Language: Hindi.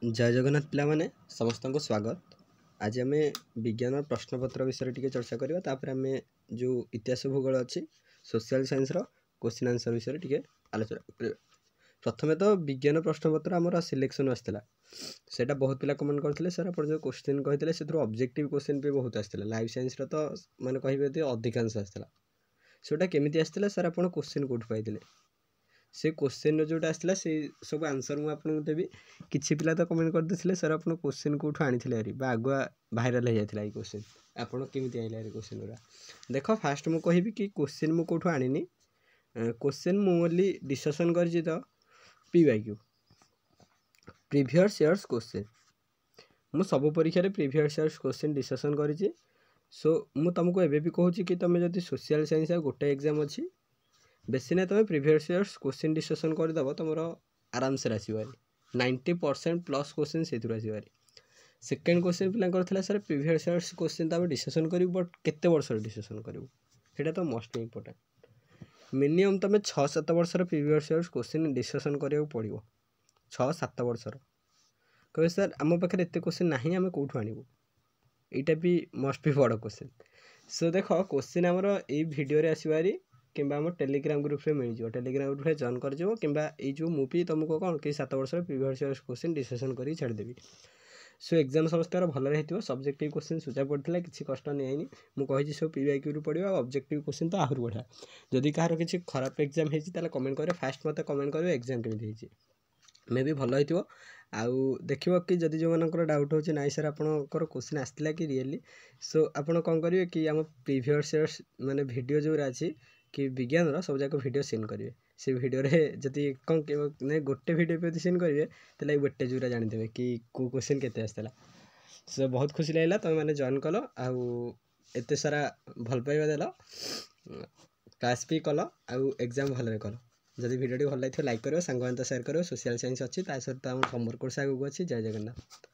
जय जगन्नाथ पिला माने समस्त को स्वागत। आज आम विज्ञान प्रश्नपत्र विषय टी चर्चा करवा तापर आम जो इतिहास भूगोल अच्छी सोशल साइंस क्वेश्चन आंसर विषय टी आलोचना कर। प्रथमे तो विज्ञान प्रश्नपत्र आमर सिलेक्शन आसाला से बहुत पिला कमेंट करते सर आप जो क्वेश्चन कहते से ऑब्जेक्टिव क्वेश्चन भी बहुत आसाला। लाइफ साइंस तो माने कहे अधिकांश आसाला सेटा केमी आसाला सर आप क्वेश्चन कौट पाई से क्वेश्चन जोटा आसाला से सब आंसर मुझे देवी। किसी पिला तो कमेंट करते सर आप क्वेश्चन कौटू आनी आगुआ भाइराल हो जाता है क्वेश्चन आपड़ केमी आइला क्वेश्चन गुरा देख। फास्ट मुझे कहि कि क्वेश्चन मुझे कौटू आनी क्वेश्चन मुझे डिस्कसन कर PYQ प्रीवियस इयर्स क्वेश्चन मु सब परीक्षा प्रीवियस इयर्स क्वेश्चन डिस्कसन करी। सो मु तुमको एबे भी कहूँ कि तुम जब सोशल साइंस गोटे एग्जाम अच्छी बेसी ना तुम प्रीवियस इयर्स क्वेश्चन डिस्कसन करदेव तुम आराम से आसबार 90% प्लस क्वेश्चन से आसबार। सेकेंड क्वेश्चन पिला सर प्रीवियस इयर्स क्वेश्चन तो डिस्कसन करूँ बट केते वर्ष डिस्कसन करूँ सेटा तो मोस्ट इम्पोर्टेंट। मिनिमम तुम 6-7 वर्षर प्रीवियस इयर्स क्वेश्चन डिस्कसन करा पड़ो 6-7 वर्षर। कहे सर आम पाखे एत क्वेश्चन ना आम कौटू आणु यहाँ भी मस्ट भी बड़ क्वेश्चन। सो देख क्वेश्चन आमर यही भिडियो आसबारी कि टेलीग्राम ग्रुप में मिल जाए टेलीग्राम ग्रुप में जॉइन कर जो मुझे तुमको कौन कि 7 वर्ष प्रीवियस इयर्स क्वेश्चन डिस्कसन कर छाड़देवी। सो एग्जाम समस्त भल रही सब्जेक्टिव क्वेश्चन सुझा पड़ा किसी कष्ट नहीं मुझे सब PYQ रू पढ़ा ऑब्जेक्टिव क्वेश्चन तो आहरी बढ़िया। जदि कहार किसी खराब एग्जाम होता कमेंट करें फास्ट मत कमेंट करें एग्जाम केमी मे भी भल हो देखिए कि जदि जो मनकर डाउट हो ना सर आपंकर क्वेश्चन आसाला कि रियली। सो आपड़ कौन करेंगे कि आम प्रीवियस इयर्स माने वीडियो जो अच्छी कि विज्ञान सब जाक वीडियो सेंड करेंगे से वीडियो जदि कौन गोटे वीडियो पे सेंड करेंगे तो वेटेज गुरा जानीदेवे कि कौ क्वेश्चन केते आसाला। सो बहुत खुशी लगे तुम मैंने जॉइन कल आते सारा भल पाइबा देल क्लास भी कल आउ एग्जाम भल कल। जदि वीडियो भल लगे लाइक करो सांग सेयार करो सोशल साइंस अच्छी सहित आम समर कोर्स आगे अच्छी। जय जगन्नाथ।